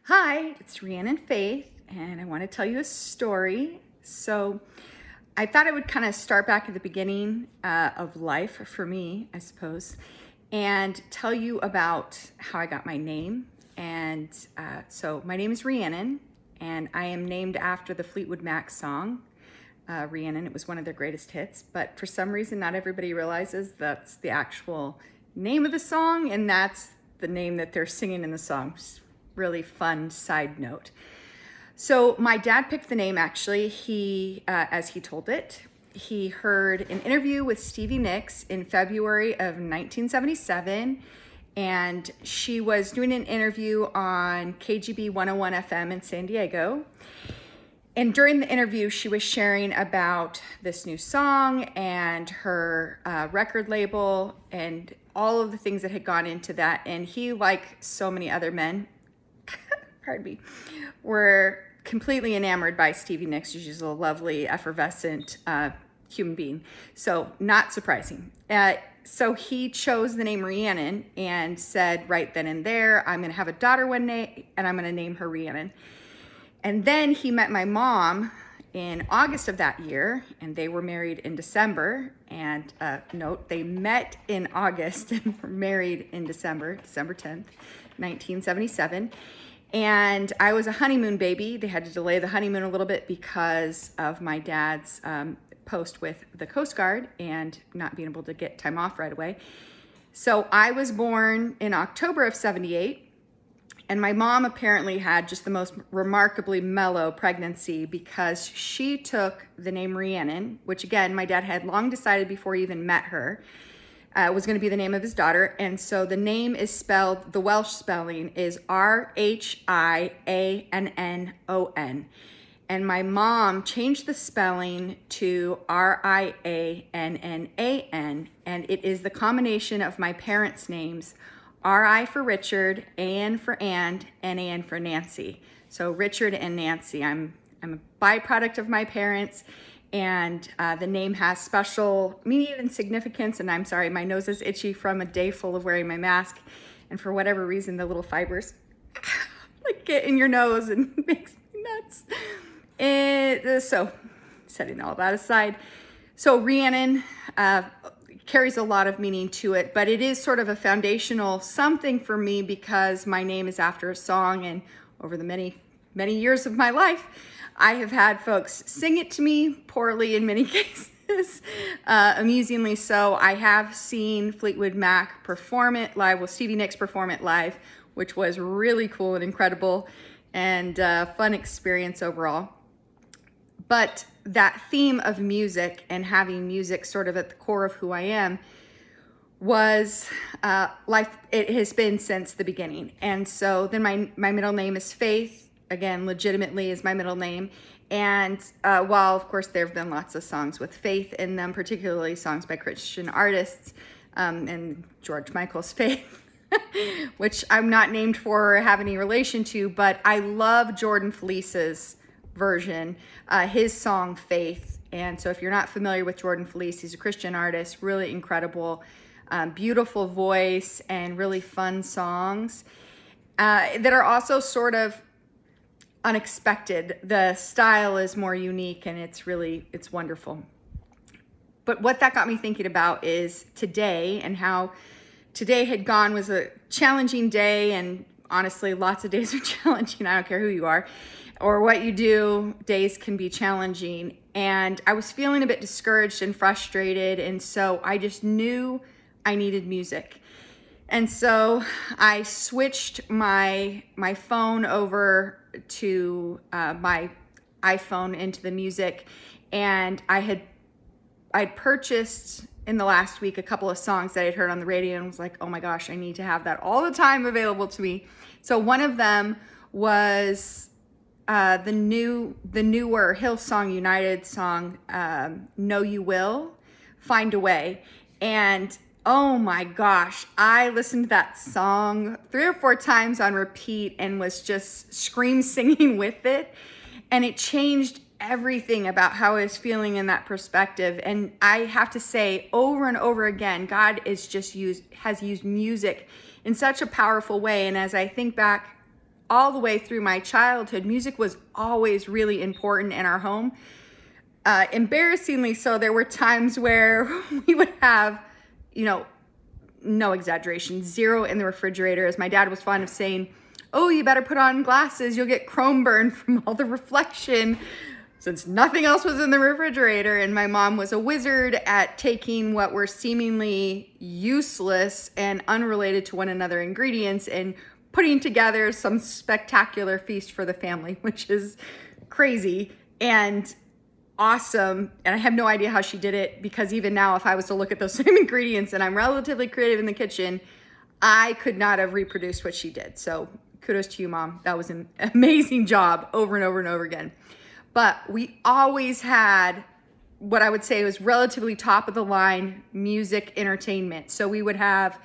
Hi, it's Rhiannon Faith, and I want to tell you a story. So, I thought I would kind of start back at the beginning of life for me, I suppose, and tell you about how I got my name. And so, my name is Rhiannon, and I am named after the Fleetwood Mac song, Rhiannon. It was one of their greatest hits, but for some reason, not everybody realizes that's the actual name of the song, and that's the name that they're singing in the song. Really fun side note. So my dad picked the name actually. As he told it, he heard an interview with Stevie Nicks in February of 1977, and she was doing an interview on KGB 101 FM in San Diego. And during the interview, she was sharing about this new song and her record label and all of the things that had gone into that. And he, like so many other men, pardon me, were completely enamored by Stevie Nicks. She's a lovely, effervescent human being. So not surprising. So he chose the name Rhiannon and said right then and there, I'm going to have a daughter one day and I'm going to name her Rhiannon. And then he met my mom in August of that year, and they were married in December. And note, they met in August and were married in December 10th, 1977. And I was a honeymoon baby. They had to delay the honeymoon a little bit because of my dad's post with the Coast Guard and not being able to get time off right away. So I was born in October of 78, and my mom apparently had just the most remarkably mellow pregnancy because she took the name Rhiannon, which again, my dad had long decided before he even met her, was going to be the name of his daughter. And so the name is spelled, the Welsh spelling is Rhiannon. And my mom changed the spelling to Riannan. And it is the combination of my parents' names, R.I. for Richard, A.N. for And, N.A.N. for Nancy. So Richard and Nancy. I'm a byproduct of my parents. And the name has special meaning and significance. And I'm sorry, my nose is itchy from a day full of wearing my mask. And for whatever reason, the little fibers like get in your nose and makes me nuts. So setting all that aside. So Rhiannon carries a lot of meaning to it, but it is sort of a foundational something for me because my name is after a song. And over the many, many years of my life, I have had folks sing it to me poorly in many cases, amusingly so. I have seen Fleetwood Mac perform it live, well, Stevie Nicks perform it live, which was really cool and incredible and fun experience overall. But that theme of music and having music sort of at the core of who I am was life. It has been since the beginning. And so then my middle name is Faith. Again, legitimately is my middle name. And while, of course, there have been lots of songs with faith in them, particularly songs by Christian artists, and George Michael's Faith, which I'm not named for or have any relation to, but I love Jordan Felice's version, his song Faith. And so if you're not familiar with Jordan Felice, he's a Christian artist, really incredible, beautiful voice, and really fun songs that are also sort of unexpected. The style is more unique and it's wonderful. But what that got me thinking about is today and how today had gone was a challenging day. And honestly, lots of days are challenging. I don't care who you are or what you do, days can be challenging. And I was feeling a bit discouraged and frustrated. And so I just knew I needed music. And so I switched my phone over to my iPhone into the music, and I'd purchased in the last week a couple of songs that I'd heard on the radio and was like, oh my gosh, I need to have that all the time available to me. So one of them was the newer Hillsong United song, Know You Will, Find a Way. And oh my gosh, I listened to that song 3 or 4 times on repeat and was just scream singing with it. And it changed everything about how I was feeling in that perspective. And I have to say over and over again, God has used music in such a powerful way. And as I think back all the way through my childhood, music was always really important in our home. Embarrassingly so, there were times where we would have, no exaggeration, 0 in the refrigerator. As my dad was fond of saying, oh, you better put on glasses, you'll get chrome burn from all the reflection, since nothing else was in the refrigerator. And my mom was a wizard at taking what were seemingly useless and unrelated to one another ingredients and putting together some spectacular feast for the family, which is crazy and awesome. And I have no idea how she did it, because even now, if I was to look at those same ingredients, and I'm relatively creative in the kitchen, I could not have reproduced what she did. So kudos to you, Mom. That was an amazing job over and over and over again. But we always had what I would say was relatively top of the line music entertainment. So we would have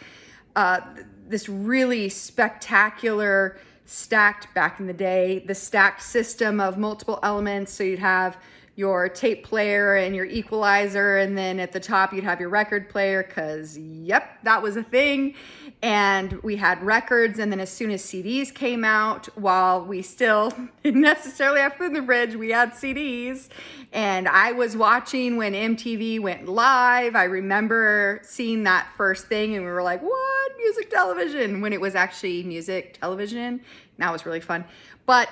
this really spectacular stacked, back in the day, the stacked system of multiple elements. So you'd have your tape player and your equalizer, and then at the top you'd have your record player, because yep, that was a thing. And we had records, and then as soon as CDs came out, while we still didn't necessarily have food in the fridge, we had CDs. And I was watching when MTV went live. I remember seeing that first thing, and we were like, what? Music television, when it was actually music television. And that was really fun. But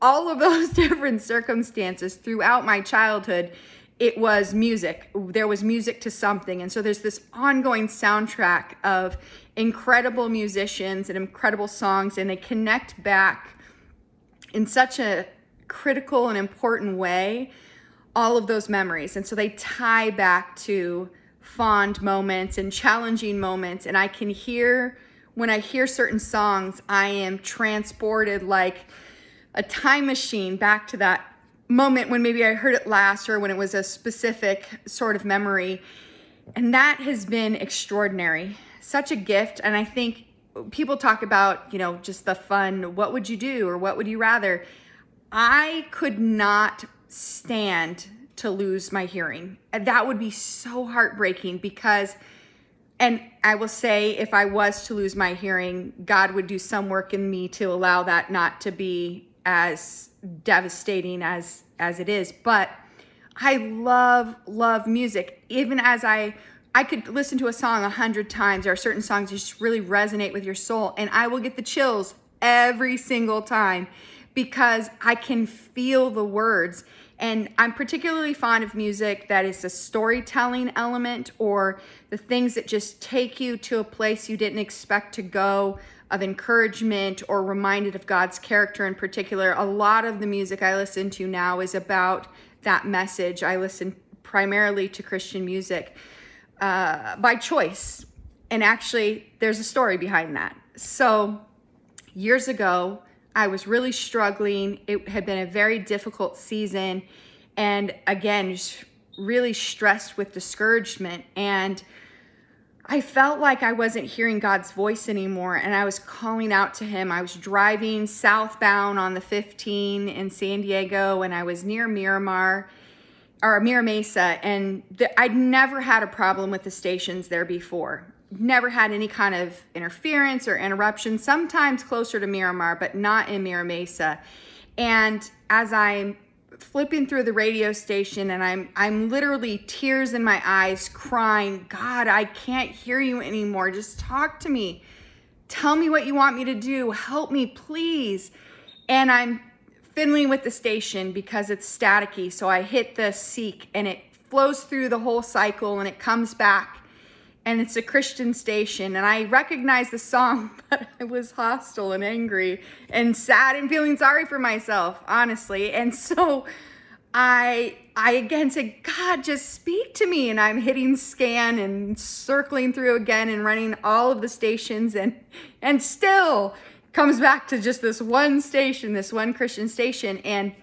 all of those different circumstances throughout my childhood, it was music. There was music to something. And so there's this ongoing soundtrack of incredible musicians and incredible songs, and they connect back in such a critical and important way, all of those memories. And so they tie back to fond moments and challenging moments. And I can hear, when I hear certain songs, I am transported like a time machine back to that moment when maybe I heard it last, or when it was a specific sort of memory. And that has been extraordinary, such a gift. And I think people talk about, just the fun, what would you do or what would you rather? I could not stand to lose my hearing. And that would be so heartbreaking, because, and I will say, if I was to lose my hearing, God would do some work in me to allow that not to be as devastating as it is. But I love music. Even as I could listen to a song 100 times. There are certain songs that just really resonate with your soul, and I will get the chills every single time, because I can feel the words. And I'm particularly fond of music that is a storytelling element, or the things that just take you to a place you didn't expect to go, of encouragement, or reminded of God's character in particular. A lot of the music I listen to now is about that message. I listen primarily to Christian music by choice. And actually, there's a story behind that. So years ago, I was really struggling. It had been a very difficult season. And again, just really stressed with discouragement. And I felt like I wasn't hearing God's voice anymore, and I was calling out to him. I was driving southbound on the 15 in San Diego, and I was near Miramar, or Mira Mesa, and I'd never had a problem with the stations there before. Never had any kind of interference or interruption, sometimes closer to Miramar, but not in Mira Mesa. And as I'm flipping through the radio station, and I'm literally tears in my eyes, crying, God, I can't hear you anymore. Just talk to me. Tell me what you want me to do. Help me, please. And I'm fiddling with the station because it's staticky. So I hit the seek, and it flows through the whole cycle, and it comes back. And it's a Christian station, and I recognize the song, but I was hostile and angry and sad and feeling sorry for myself, honestly. And so I again said, God, just speak to me. And I'm hitting scan and circling through again and running all of the stations, and still comes back to just this one station, this one Christian station. And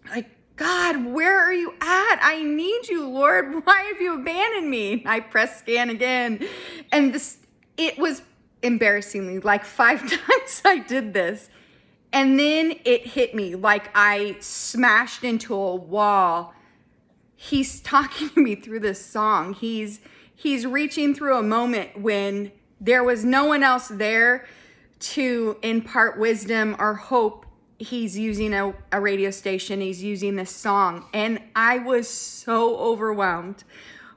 like, God, where are you at? I need you, Lord. Why have you abandoned me? I press scan again. And it was embarrassingly like 5 times I did this. And then it hit me like I smashed into a wall. He's talking to me through this song. He's reaching through a moment when there was no one else there to impart wisdom or hope, he's using a radio station, he's using this song. And I was so overwhelmed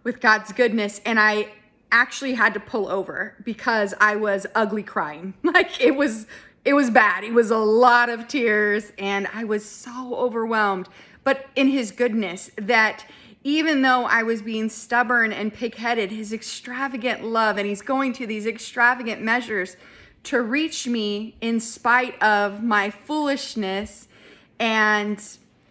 with God's goodness. And I actually had to pull over because I was ugly crying. Like it was bad. It was a lot of tears and I was so overwhelmed. But in his goodness, that even though I was being stubborn and pig-headed, his extravagant love, and he's going to these extravagant measures to reach me in spite of my foolishness and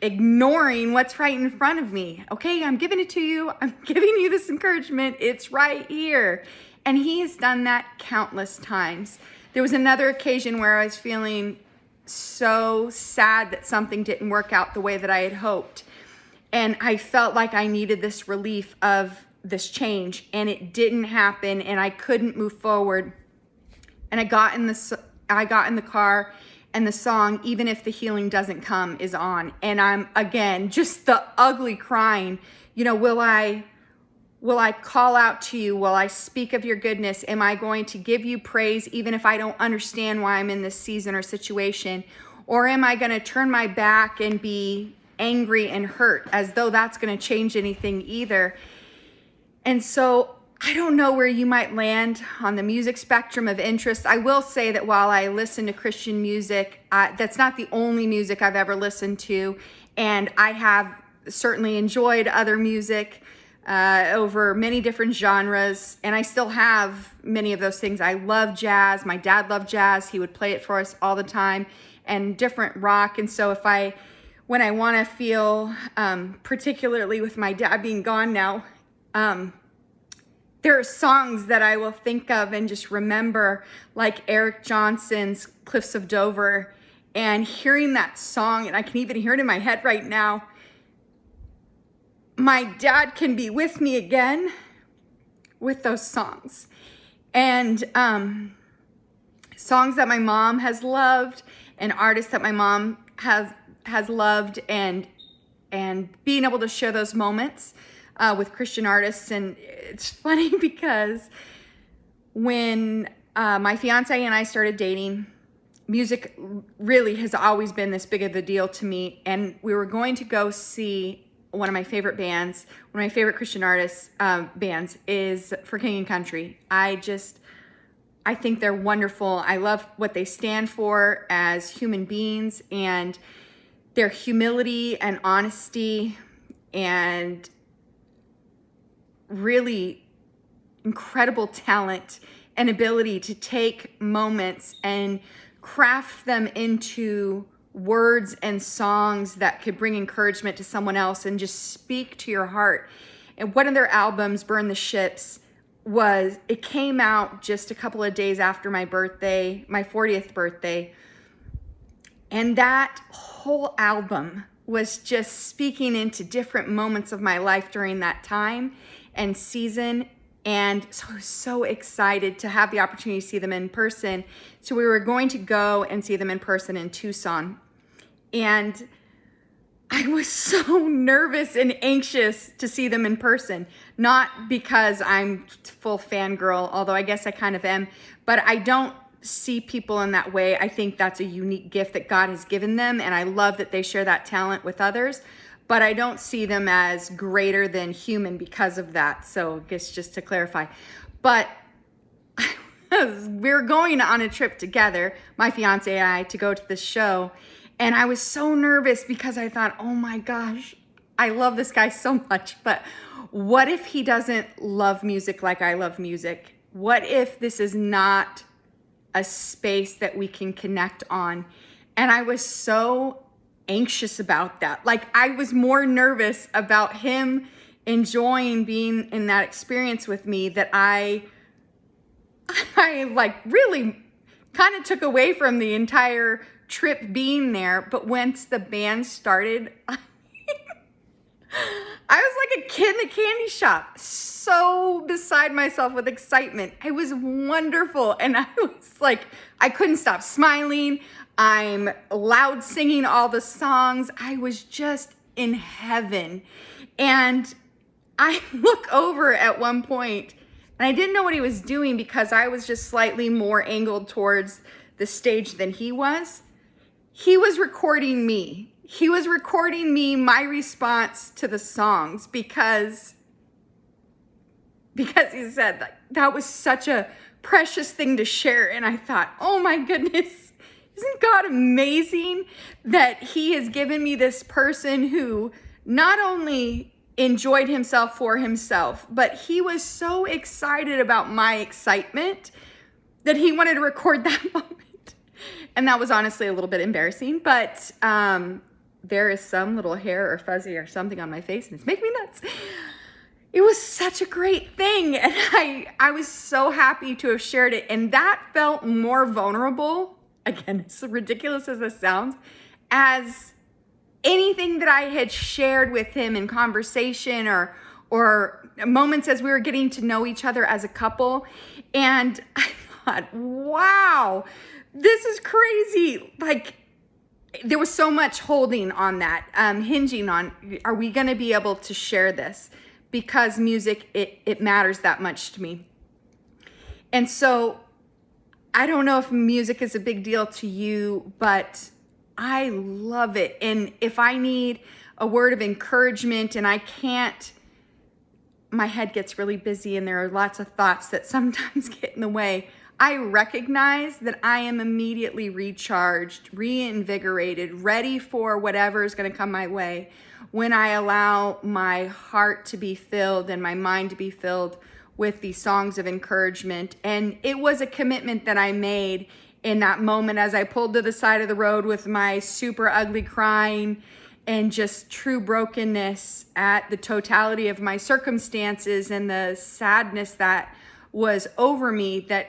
ignoring what's right in front of me. Okay, I'm giving it to you. I'm giving you this encouragement. It's right here. And he has done that countless times. There was another occasion where I was feeling so sad that something didn't work out the way that I had hoped. And I felt like I needed this relief of this change, and it didn't happen, and I couldn't move forward. And I got in the car, and the song, Even If the Healing Doesn't Come, is on. And I'm, again, just the ugly crying. You know, will I call out to you? Will I speak of your goodness? Am I going to give you praise even if I don't understand why I'm in this season or situation? Or am I going to turn my back and be angry and hurt as though that's going to change anything either? And so I don't know where you might land on the music spectrum of interest. I will say that while I listen to Christian music, that's not the only music I've ever listened to. And I have certainly enjoyed other music over many different genres. And I still have many of those things. I love jazz. My dad loved jazz. He would play it for us all the time, and different rock. And so when I want to feel, particularly with my dad being gone now, there are songs that I will think of and just remember, like Eric Johnson's Cliffs of Dover, and hearing that song, and I can even hear it in my head right now. My dad can be with me again with those songs. And songs that my mom has loved, and artists that my mom has loved, and being able to share those moments with Christian artists. And it's funny because when my fiance and I started dating, music really has always been this big of a deal to me. And we were going to go see one of my favorite bands, one of my favorite Christian artists bands is For King and Country. I think they're wonderful. I love what they stand for as human beings, and their humility and honesty and really incredible talent and ability to take moments and craft them into words and songs that could bring encouragement to someone else and just speak to your heart. And one of their albums, Burn the Ships, it came out just a couple of days after my birthday, my 40th birthday. And that whole album was just speaking into different moments of my life during that time and season. And so I was so excited to have the opportunity to see them in person. So we were going to go and see them in person in Tucson. And I was so nervous and anxious to see them in person. Not because I'm full fangirl, although I guess I kind of am, but I don't see people in that way. I think that's a unique gift that God has given them, and I love that they share that talent with others. But I don't see them as greater than human because of that. So I guess just to clarify. But we were going on a trip together, my fiance and I, to go to this show. And I was so nervous because I thought, oh my gosh, I love this guy so much. But what if he doesn't love music like I love music? What if this is not a space that we can connect on? And I was so anxious about that. Like, I was more nervous about him enjoying being in that experience with me that I like really kind of took away from the entire trip being there. But once the band started, I was like a kid in a candy shop, so beside myself with excitement. It was wonderful. And I was like, I couldn't stop smiling. I'm loud singing all the songs. I was just in heaven. And I look over at one point, and I didn't know what he was doing because I was just slightly more angled towards the stage than he was. He was recording me. He was recording me, my response to the songs, because he said that was such a precious thing to share. And I thought, oh my goodness, isn't God amazing that he has given me this person who not only enjoyed himself for himself, but he was so excited about my excitement that he wanted to record that moment. And that was honestly a little bit embarrassing, but there is some little hair or fuzzy or something on my face and it's making me nuts. It was such a great thing. And I was so happy to have shared it. And that felt more vulnerable, again, as ridiculous as this sounds, as anything that I had shared with him in conversation or moments as we were getting to know each other as a couple. And I thought, wow, this is crazy. Like, there was so much holding on that, hinging on, are we going to be able to share this? Because music, it matters that much to me. And so I don't know if music is a big deal to you, but I love it. And if I need a word of encouragement and I can't, my head gets really busy and there are lots of thoughts that sometimes get in the way, I recognize that I am immediately recharged, reinvigorated, ready for whatever is going to come my way when I allow my heart to be filled and my mind to be filled with these songs of encouragement. And it was a commitment that I made in that moment as I pulled to the side of the road with my super ugly crying and just true brokenness at the totality of my circumstances and the sadness that was over me, that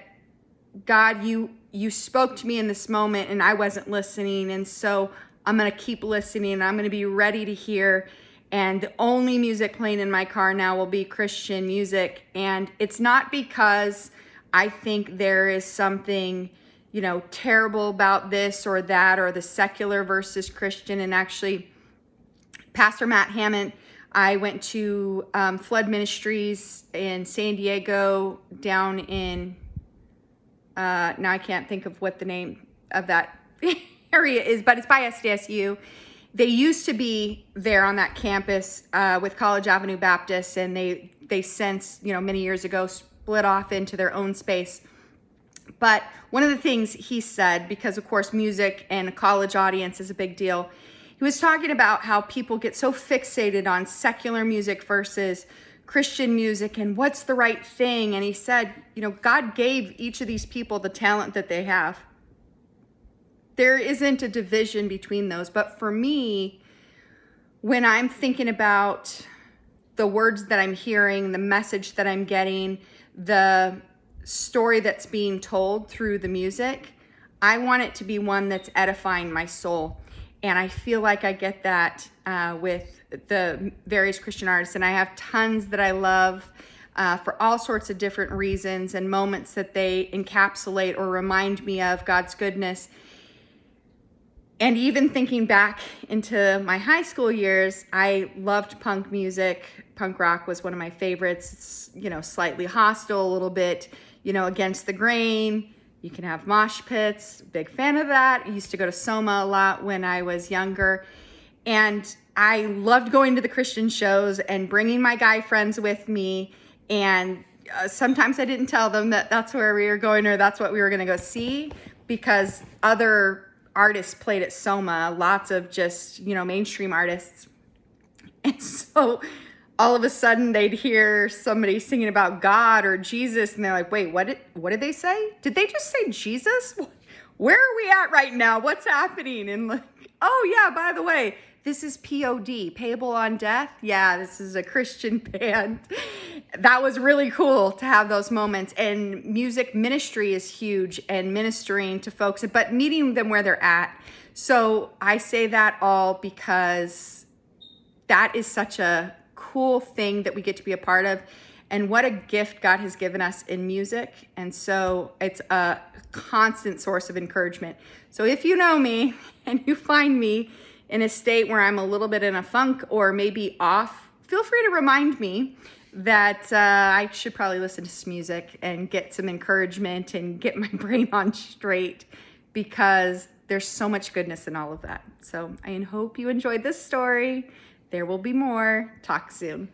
God, you spoke to me in this moment and I wasn't listening. And so I'm going to keep listening and I'm going to be ready to hear. And the only music playing in my car now will be Christian music. And it's not because I think there is something, terrible about this or that, or the secular versus Christian. And actually, Pastor Matt Hammond, I went to Flood Ministries in San Diego down in, now I can't think of what the name of that area is, but it's by SDSU. They used to be there on that campus with College Avenue Baptist, and they since, many years ago split off into their own space. But one of the things he said, because of course music and a college audience is a big deal, he was talking about how people get so fixated on secular music versus Christian music and what's the right thing. And he said, God gave each of these people the talent that they have. There isn't a division between those. But for me, when I'm thinking about the words that I'm hearing, the message that I'm getting, the story that's being told through the music, I want it to be one that's edifying my soul. And I feel like I get that with the various Christian artists. And I have tons that I love for all sorts of different reasons and moments that they encapsulate or remind me of God's goodness. And even thinking back into my high school years, I loved punk music. Punk rock was one of my favorites. It's, slightly hostile, a little bit, against the grain. You can have mosh pits, big fan of that. I used to go to Soma a lot when I was younger. And I loved going to the Christian shows and bringing my guy friends with me. And sometimes I didn't tell them that that's where we were going or that's what we were going to go see, because other artists played at Soma, lots of just, mainstream artists. And so all of a sudden they'd hear somebody singing about God or Jesus, and they're like, wait, what did they say? Did they just say Jesus? Where are we at right now? What's happening? And like, oh yeah, by the way, this is POD, Payable on Death. Yeah, this is a Christian band. That was really cool to have those moments. And music ministry is huge, and ministering to folks, but meeting them where they're at. So I say that all because that is such a cool thing that we get to be a part of, and what a gift God has given us in music. And so it's a constant source of encouragement. So if you know me and you find me in a state where I'm a little bit in a funk or maybe off, feel free to remind me that I should probably listen to some music and get some encouragement and get my brain on straight, because there's so much goodness in all of that. So I hope you enjoyed this story. There will be more. Talk soon.